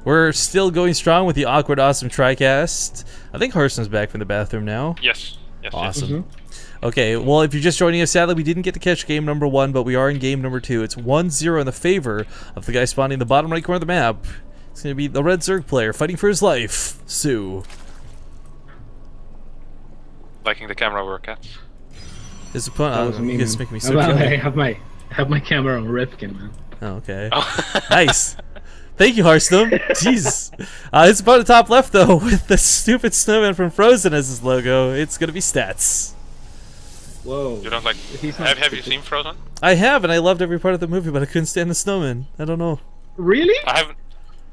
We're still going strong with the awkward, awesome TriCast. I think Harson's back from the bathroom now. Yes. Yes. Awesome. Yes. Okay, well, if you're just joining us, sadly, we didn't get to catch game number 1, but we are in game number 2. It's 1-0 in the favor of the guy spawning in the bottom right corner of the map. It's going to be the red Zerg player fighting for his life, soO. Liking the camera work, Cats? His opponent, me, it's making me so well, jelly. I have my camera on Rifkin, man. Oh, okay. Oh. Nice. Thank you, Hearthstone. Jeez. His opponent top left, though, with the stupid snowman from Frozen as his logo. It's going to be SC2. Whoa. You don't like... Have you seen Frozen? I have, and I loved every part of the movie, but I couldn't stand the snowman. I don't know. Really? I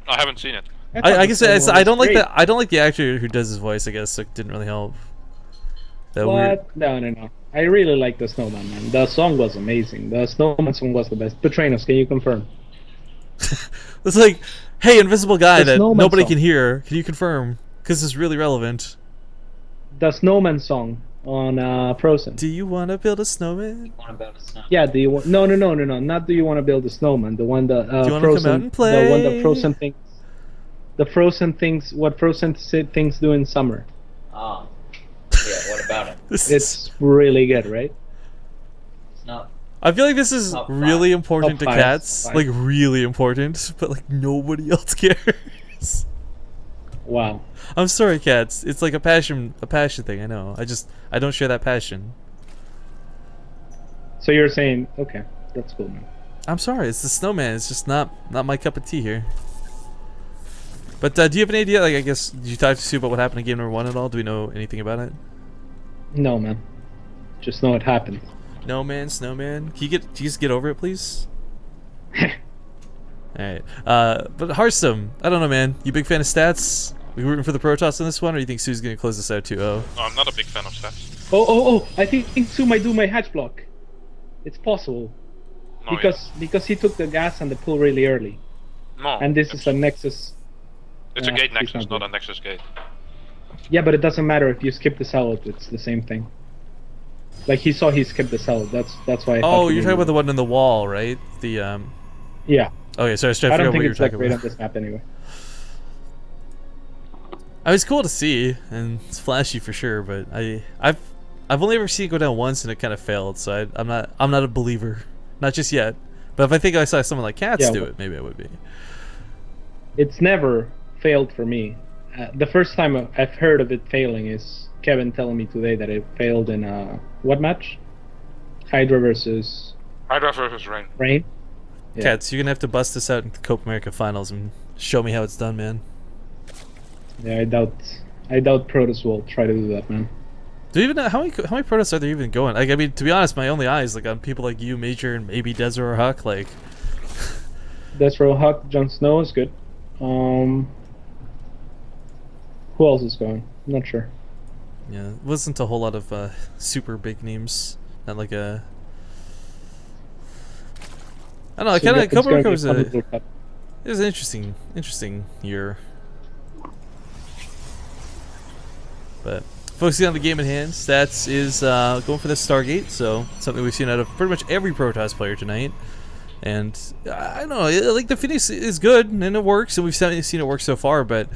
haven't seen it. I guess I don't like that. I don't like the actor who does his voice. I guess so it didn't really help. That What? Weird. No. I really like the Snowman, man. The song was amazing. The Snowman song was the best. Petranos, can you confirm? It's like, hey, invisible guy The that Snowman nobody song. can hear. Can you confirm? Because it's really relevant. The Snowman song on Frozen. Do you want to build a snowman? Yeah, do you want... No, not do you want to build a snowman. The one that Do you want to Frozen... come out and play? The one that Frozen thinks... The Frozen things... What Frozen things do in summer. Oh. Yeah, what about it? It's really good, right? It's not. I feel like this is Top really five. important to Top five. cats. Five. Like, really important. But, like, nobody else cares. Wow. I'm sorry, cats. It's like a passion thing, I know. I don't share that passion. So you're saying... Okay, that's cool, man. I'm sorry, it's the snowman. It's just not my cup of tea here. But do you have an idea? Like, I guess, did you talk to soO about what happened in game number 1 at all? Do we know anything about it? No, man. Just know it happened. No man, snowman. Can you just get over it, please? Alright. But Hearthstone, I don't know, man. You big fan of SC2? We rooting for the Protoss in this one, or you think soO's gonna close this out 2-0? No, I'm not a big fan of stats. Oh! I think soO might do my hatch block. It's possible. No, Because he took the gas and the pull really early. no. And this is a Nexus. It's a gate he's nexus, not not a nexus gate. Yeah, but it doesn't matter if you skip the salad, it's the same thing. Like he saw he skipped the salad, that's why I thought Oh, he you're talking knew. about the one in the wall, right? The Yeah. Okay, sorry, I was trying to I figure don't out what think you were it's that talking great on about. this map anyway. I mean, it's cool to see, and it's flashy for sure, but I've only ever seen it go down once and it kind of failed, so I'm not a believer. Not just yet. But if I think I saw someone like Cats do it, maybe I would be. It's never failed for me. The first time I've heard of it failing is Kevin telling me today that it failed in what match? Hydra versus Hydra versus Rain. Rain? Yeah. Cats, you're gonna have to bust this out in the Copa America Finals and show me how it's done, man. Yeah, I doubt Protoss will try to do that, man. Do you even know how many Protoss are there even going? Like, I mean, to be honest, my only eyes like on people like you, Major, and maybe Desert or Huck. Like, Desro Huck, Jon Snow is good. Who else is going? I'm not sure. yeah, it wasn't a whole lot of super big names. Not like a. I don't know. So Kind of it's Copa gonna America be was fun a. to look up. It was an interesting year. But focusing on the game at hand, SC2 is going for the Stargate, so something we've seen out of pretty much every Protoss player tonight. And I don't know, like the Phoenix is good and it works, and we've seen it work so far. But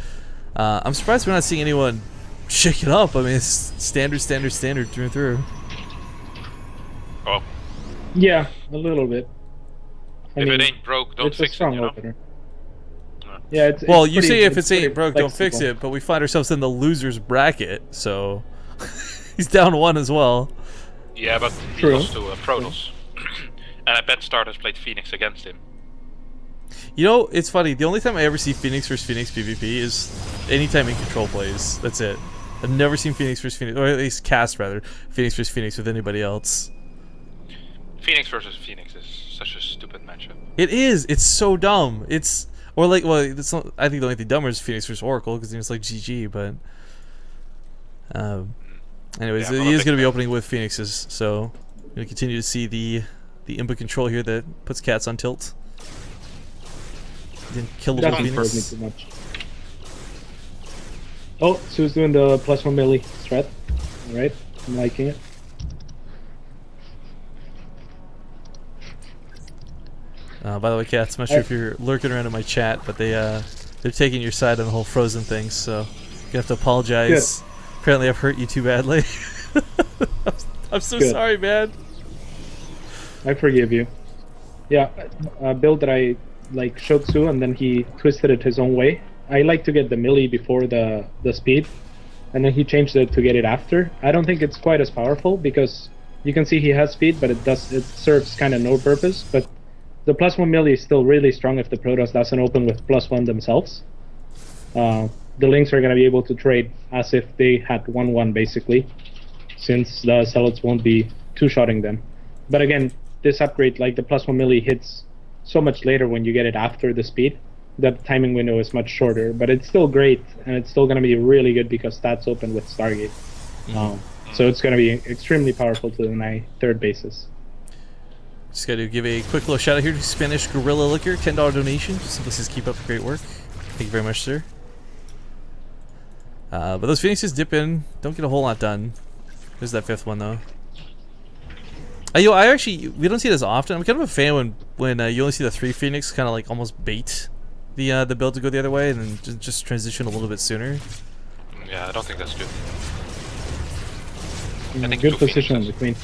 I'm surprised we're not seeing anyone shake it up. I mean, it's standard through and through. Oh, Yeah, a little bit. I if mean, it ain't broke, don't it's a fix it, strong you know? opener. Yeah, it's Well, you pretty- say if it's pretty ain't broke, don't fix flexible. it. But we find ourselves in the losers bracket, so he's down 1 as well. Yeah, but he True. lost to Protoss. And I bet Stardust played Phoenix against him. You know, it's funny. The only time I ever see Phoenix versus Phoenix PvP is anytime in control plays. That's it. I've never seen Phoenix versus Phoenix, or at least cast rather, Phoenix versus Phoenix with anybody else. Phoenix versus Phoenix is such a stupid matchup. It is. It's so dumb. It's or like well, it's not, I think the only thing dumber is Phoenix versus Oracle because it's like GG. But anyways, Yeah, I'm he not a is big going to be fan. opening with Phoenixes, so we're going to continue to see the input control here that puts Cats on tilt. Didn't kill the Doesn't Phoenix. hurt me too much. Oh, so's doing the +1 melee strat. Alright, I'm liking it. By the way, Cats, I'm not sure if you're lurking around in my chat, but they They're taking your side on the whole frozen thing, so you have to apologize. Apparently, I've hurt you too badly. I'm so sorry, man. I forgive you. Yeah, a build that I like showed soO, and then he twisted it his own way. I like to get the melee before the speed, and then he changed it to get it after. I don't think it's quite as powerful because you can see he has speed, but it serves kind of no purpose. But the +1 melee is still really strong if the Protoss doesn't open with +1 themselves. The Lynx are going to be able to trade as if they had 1-1 basically, since the Zealots won't be two-shotting them. But again, this upgrade, like the +1 melee, hits so much later when you get it after the speed that the timing window is much shorter. But it's still great, and it's still going to be really good because stats open with Stargate. So it's going to be extremely powerful to deny third bases. Just got to give a quick little shout out here to Spanish Gorilla Liquor, $10 donation. Simply says keep up the great work. Thank you very much, sir. But those Phoenixes dip in, don't get a whole lot done. There's that 5th one though. I actually, we don't see it as often. I'm kind of a fan when you only see the 3 Phoenix kind of like almost bait the build to go the other way and then just transition a little bit sooner. Yeah, I don't think that's good. Good position on the Queen.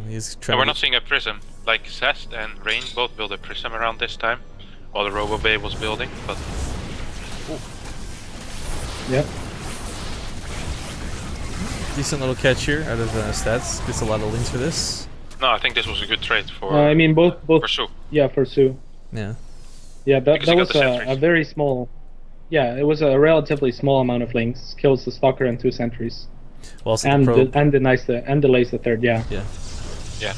He's And we're not seeing a prism. Like Zest and Rain both build a prism around this time, while the RoboBay was building, but... Yep. Decent little catch here out of stats. Gets a lot of links for this. No, I think this was a good trade for... I mean, both for soO. Yeah, for soO. Yeah. Yeah, that was a very small... Yeah, it was a relatively small amount of links. Kills the Stalker and 2 sentries. Well, and delays the third, yeah. Yeah. Yeah.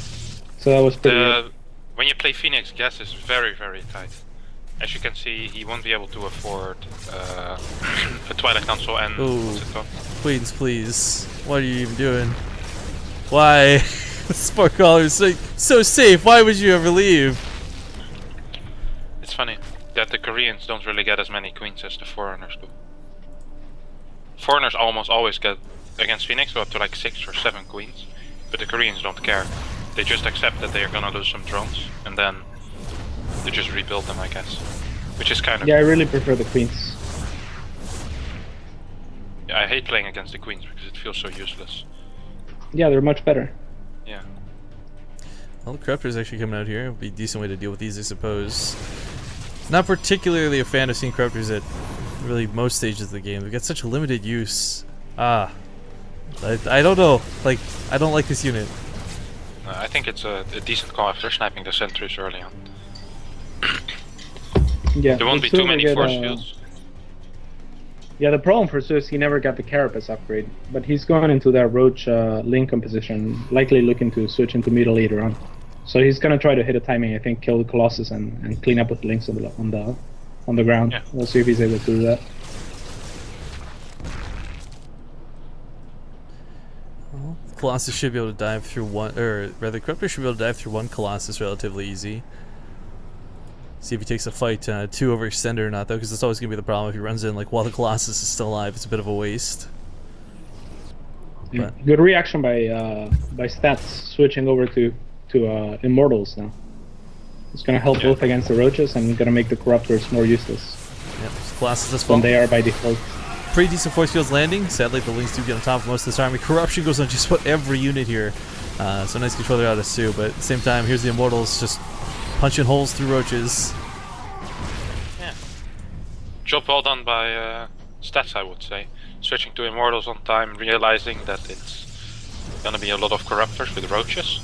So that was pretty good. When you play Phoenix, gas is very, very tight. As you can see, he won't be able to afford a Twilight Council and... What's it called? Queens, please. What are you even doing? Why? Sparkcaller is so safe. Why would you ever leave? It's funny that the Koreans don't really get as many queens as the foreigners do. Foreigners almost always get, against Phoenix, go up to like 6 or 7 queens. But the Koreans don't care. They just accept that they are gonna lose some drones, and then they just rebuild them, I guess. Which is kind of... Yeah, I really prefer the queens. Yeah, I hate playing against the queens because it feels so useless. Yeah, they're much better. Yeah. Well, the Corruptor's actually coming out here. It'd be a decent way to deal with these, I suppose. Not particularly a fan of seeing Corruptors at really most stages of the game. They've got such limited use. I don't know. Like, I don't like this unit. I think it's a decent call after sniping the sentries early on. Yeah, there won't be too many force fields. Yeah, the problem for soO is he never got the Carapace upgrade, but he's going into that Roach link composition, likely looking to switch into Muta later on. So he's gonna try to hit a timing, I think, kill the Colossus and clean up with the links on the ground. Yeah. We'll see if he's able to do that. Well, Colossus should be able to dive through one, or rather, Corruptor should be able to dive through one Colossus relatively easy. See if he takes a fight 2 over Extender or not, though, because that's always going to be the problem if he runs in like while the Colossus is still alive. It's a bit of a waste. Yeah. Good reaction by Stats switching over to Immortals now. It's going to help both against the Roaches and going to make the Corruptors more useless. Yep, so Colossus this fall. Than they are by default. Pretty decent force fields landing. Sadly, the Lynx do get on top of most of this army. Corruption goes on just about every unit here. So nice control there out of soO, but at the same time, here's the Immortals just punching holes through Roaches. Yeah. Job well done by Stats, I would say. Switching to Immortals on time, realizing that it's gonna be a lot of Corruptors with Roaches.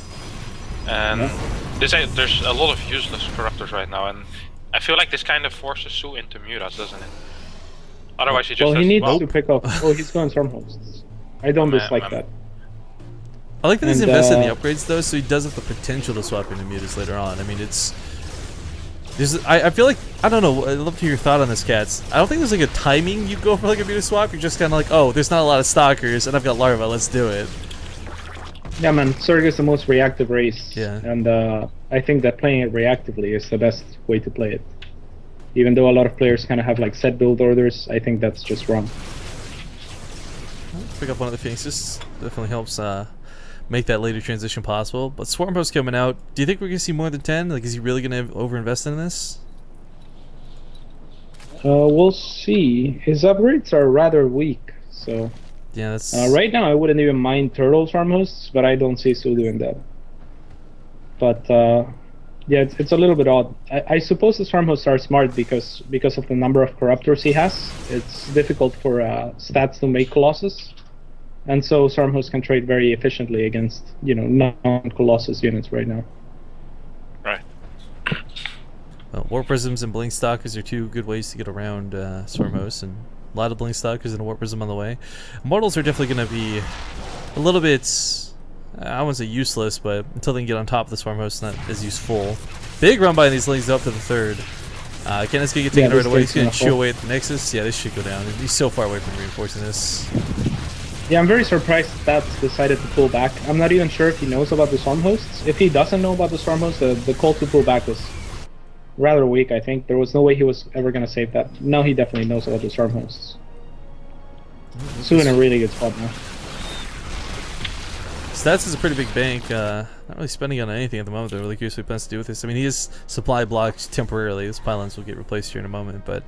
And there's a lot of useless Corruptors right now, and I feel like this kind of forces soO into Mutas, doesn't it? Otherwise he just he needs to pick up... Oh, he's going Stormhosts. I don't dislike that. I like that he's invested in the upgrades though, so he does have the potential to swap into Mutas later on. I mean, I feel like, I don't know, I'd love to hear your thought on this, Cats. I don't think there's like a timing you go for like a Muta swap. You're just kind of like, oh, there's not a lot of Stalkers, and I've got Larva, let's do it. Yeah, man, Zerg is the most reactive race. Yeah. And I think that playing it reactively is the best way to play it. Even though a lot of players kind of have like set build orders, I think that's just wrong. Pick up one of the Phoenixes. Definitely helps make that later transition possible. But Swarm Host coming out, do you think we're going to see more than 10? Like, is he really going to overinvest in this? We'll see. His upgrades are rather weak, so... Yeah, that's... right now, I wouldn't even mind Turtle Swarm Hosts, but I don't see soO doing that. But, yeah, it's a little bit odd. I suppose the Swarm Hosts are smart because of the number of Corruptors he has. It's difficult for stats to make Colossus. And so Swarm Hosts can trade very efficiently against, you know, non-Colossus units right now. Right. Well, Warp Prisms and Blink Stalkers are two good ways to get around Swarm Hosts, and a lot of Blink Stalkers and a Warp Prism on the way. Mortals are definitely going to be a little bit, I wouldn't say useless, but until they can get on top of the Swarm Host, not as useful. Big run by these lanes up to the third. Kenneth's going to get taken right away. He's going to chew away at the Nexus. Yeah, this should go down. He's so far away from reinforcing this. Yeah, I'm very surprised that's decided to pull back. I'm not even sure if he knows about the Swarm Hosts. If he doesn't know about the Swarm Hosts, the call to pull back was rather weak, I think. There was no way he was ever going to save that. Now he definitely knows about the Swarm Hosts. soO in a really good spot now. Stats is a pretty big bank. Not really spending on anything at the moment. They're really curious what he plans to do with this. I mean, he is supply blocked temporarily. His pylons will get replaced here in a moment, but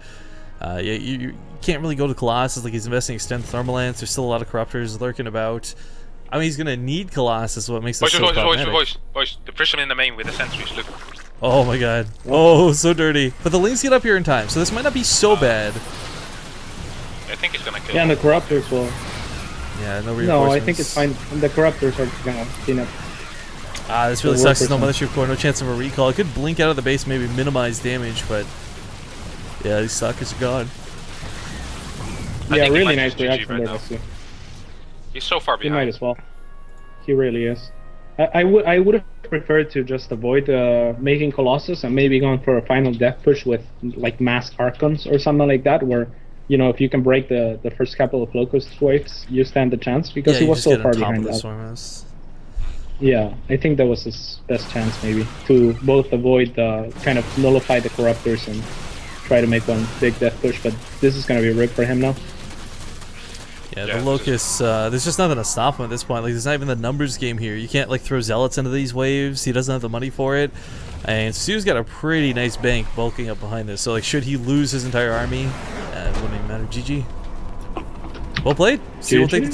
yeah, you can't really go to Colossus. Like, he's investing extend Thermalance. There's still a lot of Corruptors lurking about. I mean, he's gonna need Colossus. What makes this so problematic. Voice. The Prism in the main with the sentries. Look. Oh my god. Oh, so dirty. But the lanes get up here in time, so this might not be so bad. I think he's gonna kill. Yeah, and the Corruptors will. Yeah, no reinforcements. No, I think it's fine. The Corruptors are gonna clean up. Ah, this really sucks. There's no Mothership Core, no chance of a recall. It could blink out of the base, maybe minimize damage, but yeah, these suckers are gone. Yeah, really nice reaction there, SC. He's so far behind. He might as well. He really is. I would have preferred to just avoid making Colossus and maybe going for a final death push with like mass Archons or something like that, where, you know, if you can break the first couple of Locust waves, you stand a chance, because yeah, he was so far behind that. Yeah, I think that was his best chance, maybe, to both avoid kind of nullify the Corruptors and try to make one big death push, but this is going to be ripped for him now. Yeah, the Locusts, there's just nothing to stop him at this point. Like, there's not even the numbers game here. You can't, like, throw Zealots into these waves. He doesn't have the money for it. And soO's got a pretty nice bank bulking up behind this. So, like, should he lose his entire army, it wouldn't even matter. GG. Well played. soO will take the